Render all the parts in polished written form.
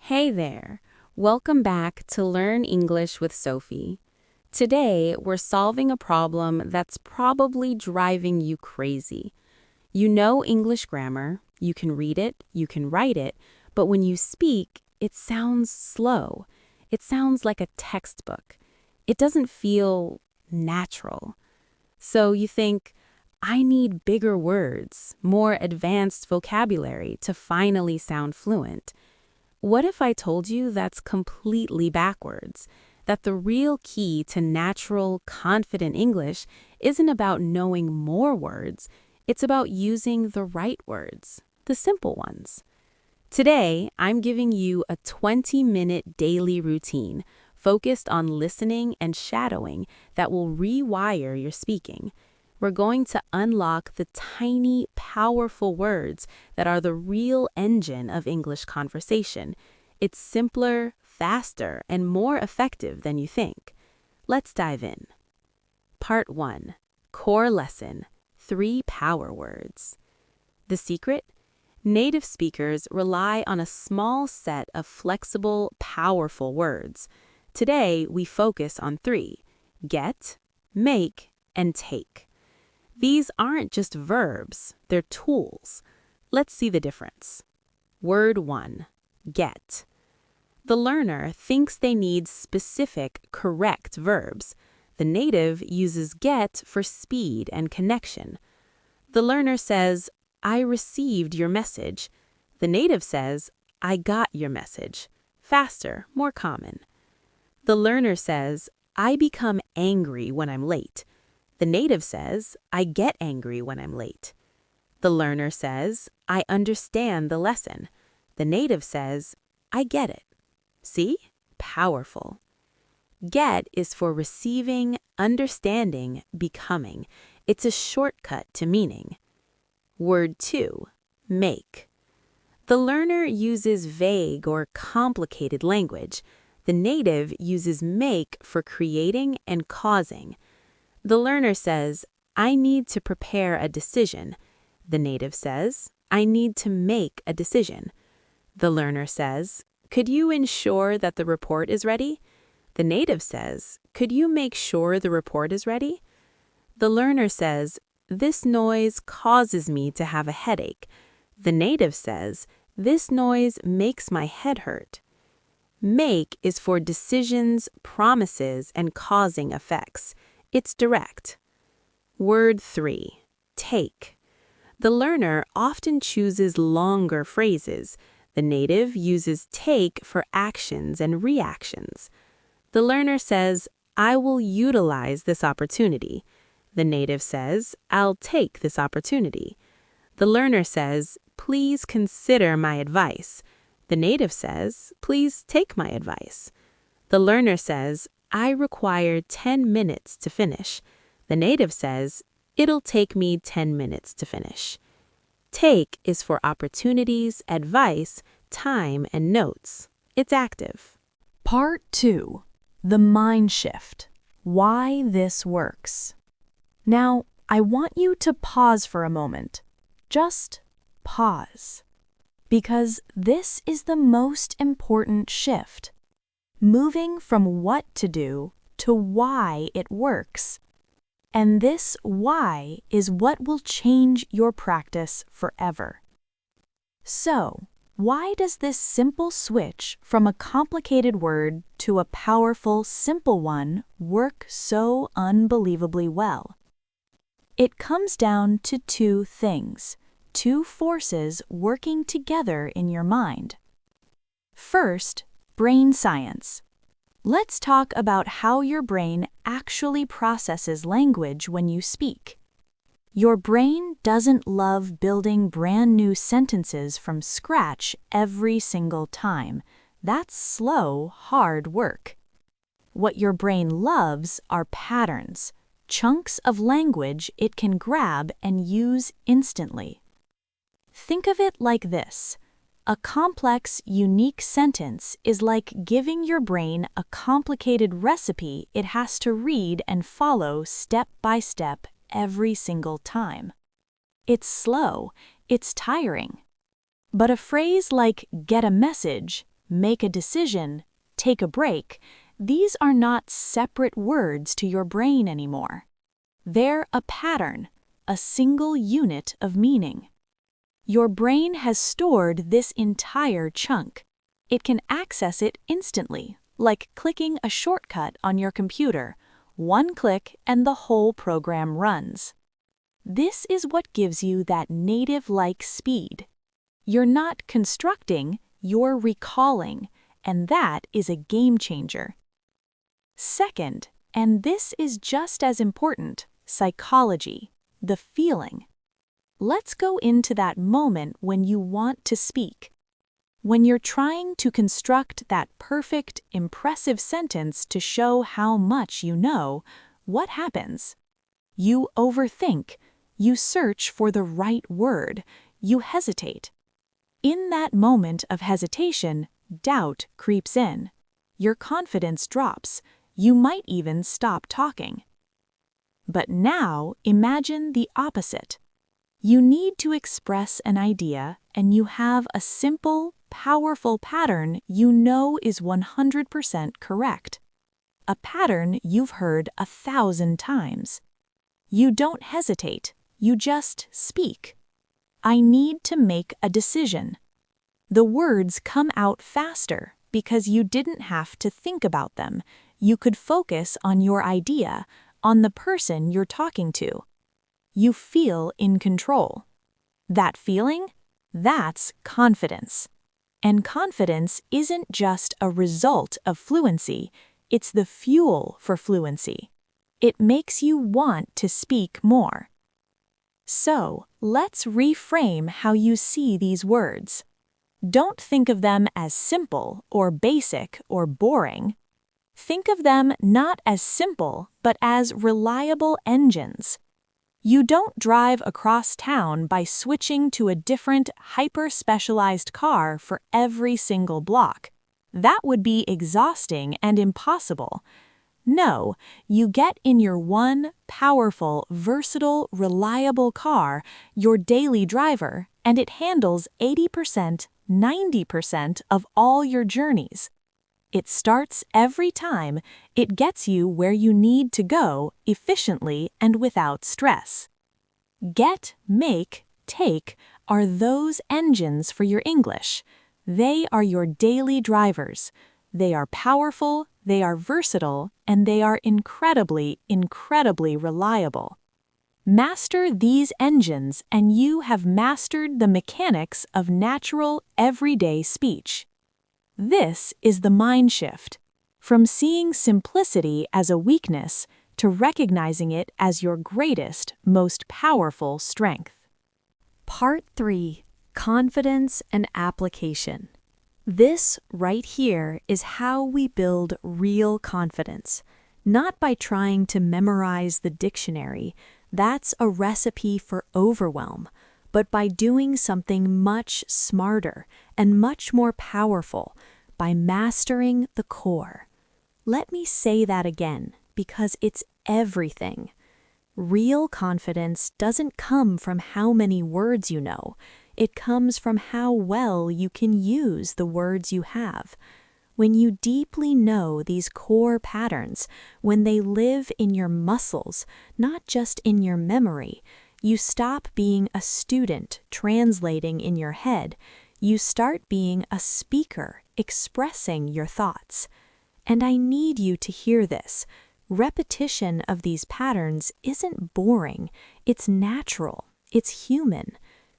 Hey there! Welcome back to Learn English with Sophie. Today, we're solving a problem that's probably driving you crazy. You know English grammar, you can read it, you can write it, but when you speak, it sounds slow. It sounds like a textbook. It doesn't feel natural. So you think, I need bigger words, more advanced vocabulary to finally sound fluent. What if I told you that's completely backwards? That the real key to natural, confident English isn't about knowing more words, it's about using the right words, the simple ones. Today, I'm giving you a 20-minute daily routine focused on listening and shadowing that will rewire your speaking. We're going to unlock the tiny, powerful words that are the real engine of English conversation. It's simpler, faster, and more effective than you think. Let's dive in. Part 1. Core Lesson. 3 Power Words. The secret? Native speakers rely on a small set of flexible, powerful words. Today, we focus on 3: get, make, and take. These aren't just verbs, they're tools. Let's see the difference. Word 1. Get. The learner thinks they need specific, correct verbs. The native uses get for speed and connection. The learner says, I received your message. The native says, I got your message. Faster, more common. The learner says, I become angry when I'm late. The native says, I get angry when I'm late. The learner says, I understand the lesson. The native says, I get it. See? Powerful. Get is for receiving, understanding, becoming. It's a shortcut to meaning. Word 2. Make. The learner uses vague or complicated language. The native uses make for creating and causing. The learner says, I need to prepare a decision. The native says, I need to make a decision. The learner says, could you ensure that the report is ready? The native says, could you make sure the report is ready? The learner says, this noise causes me to have a headache. The native says, this noise makes my head hurt. Make is for decisions, promises, and causing effects. It's direct. Word 3. Take. The learner often chooses longer phrases. The native uses take for actions and reactions. The learner says, I will utilize this opportunity. The native says, I'll take this opportunity. The learner says, please consider my advice. The native says, please take my advice. The learner says, I require 10 minutes to finish. The native says, it'll take me 10 minutes to finish. Take is for opportunities, advice, time, and notes. It's active. Part 2. The mind shift. Why this works. Now, I want you to pause for a moment. Just pause. Because this is the most important shift. Moving from what to do to why it works. And this why is what will change your practice forever. So, why does this simple switch from a complicated word to a powerful, simple one work so unbelievably well? It comes down to 2 things, 2 forces working together in your mind. First, brain science. Let's talk about how your brain actually processes language when you speak. Your brain doesn't love building brand new sentences from scratch every single time. That's slow, hard work. What your brain loves are patterns, chunks of language it can grab and use instantly. Think of it like this. A complex, unique sentence is like giving your brain a complicated recipe it has to read and follow step by step every single time. It's slow, it's tiring. But a phrase like get a message make a decision, take a break, these are not separate words to your brain anymore. They're a pattern, a single unit of meaning. Your brain has stored this entire chunk. It can access it instantly, like clicking a shortcut on your computer. One click and the whole program runs. This is what gives you that native-like speed. You're not constructing, you're recalling, and that is a game changer. Second, and this is just as important, psychology, the feeling. Let's go into that moment when you want to speak. When you're trying to construct that perfect, impressive sentence to show how much you know, what happens? You overthink, you search for the right word, you hesitate. In that moment of hesitation, doubt creeps in. Your confidence drops. You might even stop talking. But now, imagine the opposite. You need to express an idea, and you have a simple, powerful pattern you know is 100% correct. A pattern you've heard 1,000 times. You don't hesitate, you just speak. I need to make a decision. The words come out faster because you didn't have to think about them. You could focus on your idea, on the person you're talking to. You feel in control. That feeling? That's confidence. And confidence isn't just a result of fluency, it's the fuel for fluency. It makes you want to speak more. So, let's reframe how you see these words. Don't think of them as simple or basic or boring. Think of them not as simple, but as reliable engines. You don't drive across town by switching to a different, hyper-specialized car for every single block. That would be exhausting and impossible. No, you get in your one, powerful, versatile, reliable car, your daily driver, and it handles 80%, 90% of all your journeys. It starts every time, it gets you where you need to go efficiently and without stress. Get, make, take are those engines for your English. They are your daily drivers. They are powerful, they are versatile, and they are incredibly, incredibly reliable. Master these engines and you have mastered the mechanics of natural, everyday speech. This is the mind shift, from seeing simplicity as a weakness to recognizing it as your greatest, most powerful strength. Part 3. Confidence and application. This right here is how we build real confidence, not by trying to memorize the dictionary. That's a recipe for overwhelm, but by doing something much smarter and much more powerful, by mastering the core. Let me say that again, because it's everything. Real confidence doesn't come from how many words you know. It comes from how well you can use the words you have. When you deeply know these core patterns, when they live in your muscles, not just in your memory, you stop being a student translating in your head. You start being a speaker expressing your thoughts. And I need you to hear this. Repetition of these patterns isn't boring. It's natural. It's human.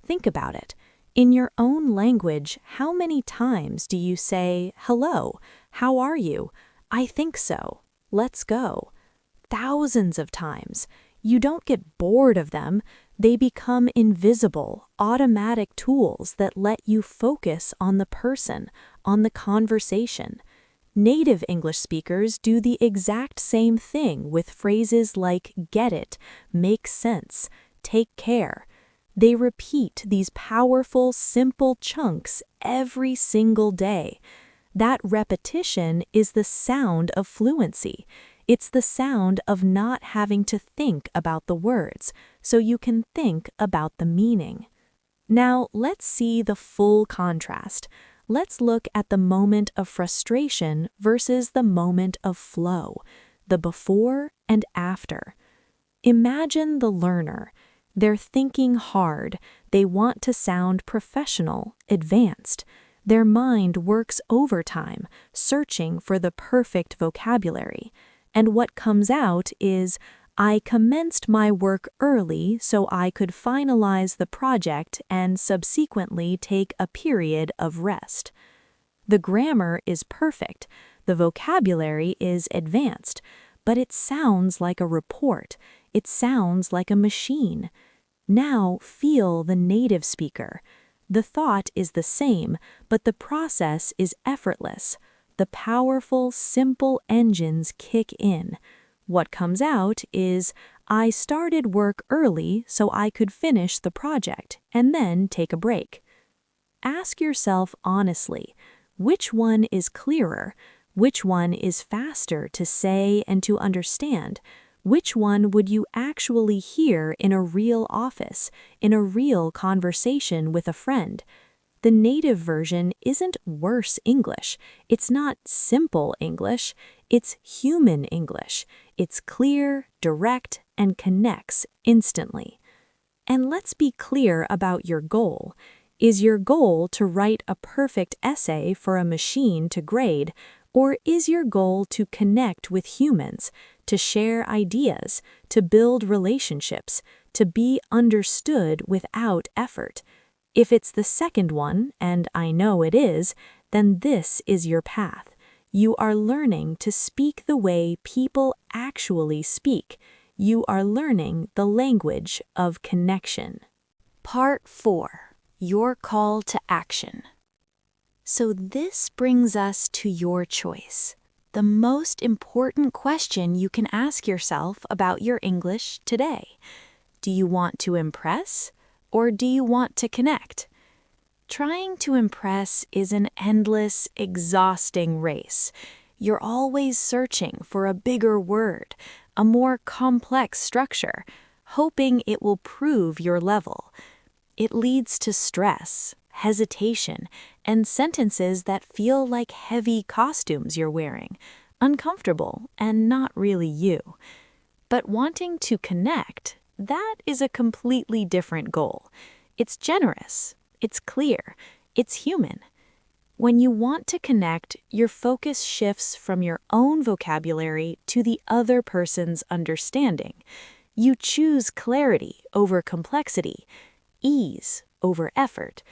Think about it. In your own language, how many times do you say, "Hello, how are you? I think so. Let's go." Thousands of times. You don't get bored of them. They become invisible, automatic tools that let you focus on the person, on the conversation. Native English speakers do the exact same thing with phrases like get it, make sense, take care. They repeat these powerful, simple chunks every single day. That repetition is the sound of fluency. It's the sound of not having to think about the words, so you can think about the meaning. Now, let's see the full contrast. Let's look at the moment of frustration versus the moment of flow, the before and after. Imagine the learner. They're thinking hard. They want to sound professional, advanced. Their mind works overtime, searching for the perfect vocabulary. And what comes out is, I commenced my work early so I could finalize the project and subsequently take a period of rest. The grammar is perfect, the vocabulary is advanced, but it sounds like a report. It sounds like a machine. Now feel the native speaker. The thought is the same, but the process is effortless. The powerful, simple engines kick in. What comes out is, I started work early so I could finish the project and then take a break. Ask yourself honestly, which one is clearer? Which one is faster to say and to understand? Which one would you actually hear in a real office, in a real conversation with a friend? The native version isn't worse English. It's not simple English. It's human English. It's clear, direct, and connects instantly. And let's be clear about your goal. Is your goal to write a perfect essay for a machine to grade, or is your goal to connect with humans, to share ideas, to build relationships, to be understood without effort? If it's the second one, and I know it is, then this is your path. You are learning to speak the way people actually speak. You are learning the language of connection. Part 4. Your call to action. So this brings us to your choice. The most important question you can ask yourself about your English today. Do you want to impress? Or do you want to connect? Trying to impress is an endless, exhausting race. You're always searching for a bigger word, a more complex structure, hoping it will prove your level. It leads to stress, hesitation, and sentences that feel like heavy costumes you're wearing, uncomfortable and not really you. But wanting to connect, that is a completely different goal. It's generous, it's clear, it's human. When you want to connect, your focus shifts from your own vocabulary to the other person's understanding. You choose clarity over complexity, ease over effort.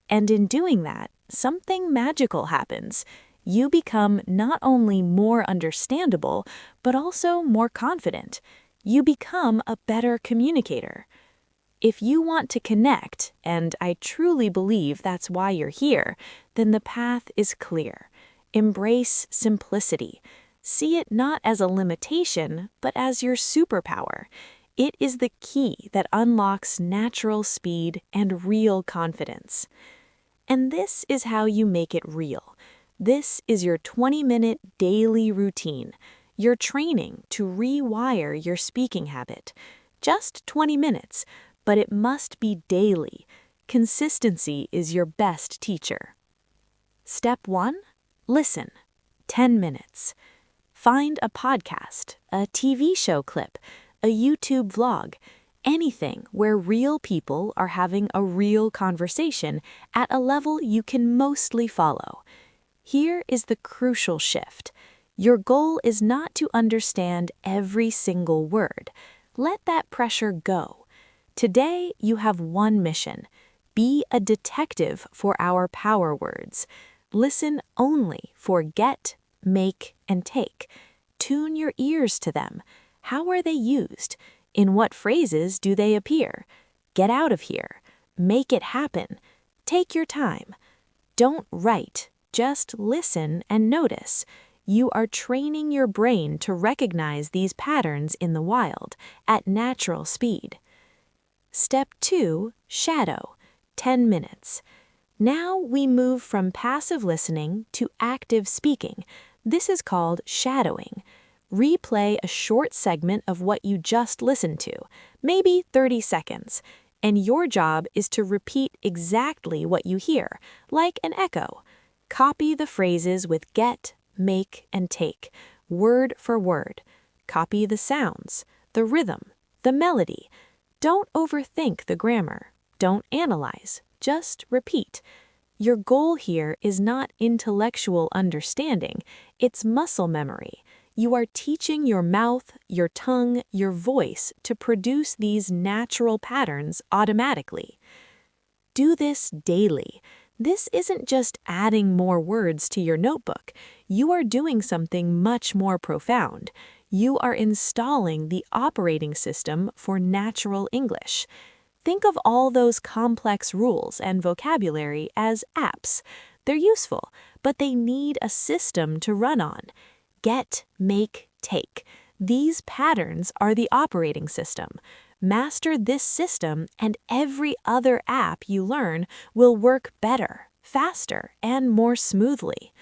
And in doing that, something magical happens. You become not only more understandable, but also more confident. You become a better communicator. If you want to connect, and I truly believe that's why you're here, then the path is clear. Embrace simplicity. See it not as a limitation, but as your superpower. It is the key that unlocks natural speed and real confidence. And this is how you make it real. This is your 20-minute daily routine. Your training to rewire your speaking habit. Just 20 minutes, but it must be daily. Consistency is your best teacher. Step 1. Listen. 10 minutes. Find a podcast, a TV show clip, a YouTube vlog, anything where real people are having a real conversation at a level you can mostly follow. Here is the crucial shift. Your goal is not to understand every single word. Let that pressure go. Today, you have one mission. Be a detective for our power words. Listen only for get, make, and take. Tune your ears to them. How are they used? In what phrases do they appear? Get out of here. Make it happen. Take your time. Don't write. Just listen and notice. You are training your brain to recognize these patterns in the wild, at natural speed. Step 2, shadow, 10 minutes. Now we move from passive listening to active speaking. This is called shadowing. Replay a short segment of what you just listened to, maybe 30 seconds, and your job is to repeat exactly what you hear, like an echo. Copy the phrases with get, make, and take, word for word. Copy the sounds, the rhythm, the melody. Don't overthink the grammar. Don't analyze. Just repeat. Your goal here is not intellectual understanding, it's muscle memory. You are teaching your mouth, your tongue, your voice to produce these natural patterns automatically. Do this daily. This isn't just adding more words to your notebook. You are doing something much more profound. You are installing the operating system for natural English. Think of all those complex rules and vocabulary as apps. They're useful, but they need a system to run on. Get, make, take. These patterns are the operating system. Master this system, and every other app you learn will work better, faster, and more smoothly.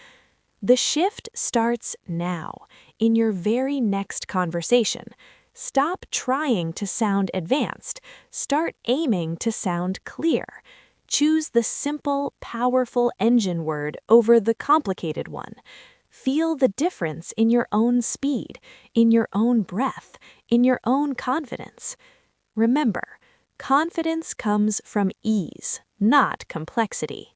The shift starts now, in your very next conversation. Stop trying to sound advanced. Start aiming to sound clear. Choose the simple, powerful engine word over the complicated one. Feel the difference in your own speed, in your own breath, in your own confidence. Remember, confidence comes from ease, not complexity.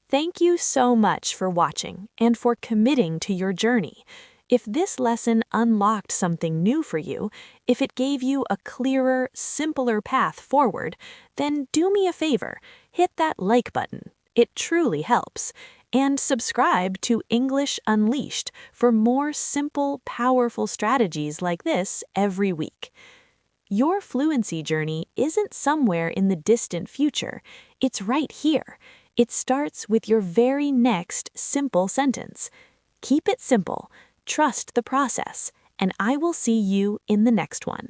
Thank you so much for watching and for committing to your journey. If this lesson unlocked something new for you, if it gave you a clearer, simpler path forward, then do me a favor, hit that like button. It truly helps. And subscribe to English Unleashed for more simple, powerful strategies like this every week. Your fluency journey isn't somewhere in the distant future. It's right here. It starts with your very next simple sentence. Keep it simple. Trust the process, and I will see you in the next one.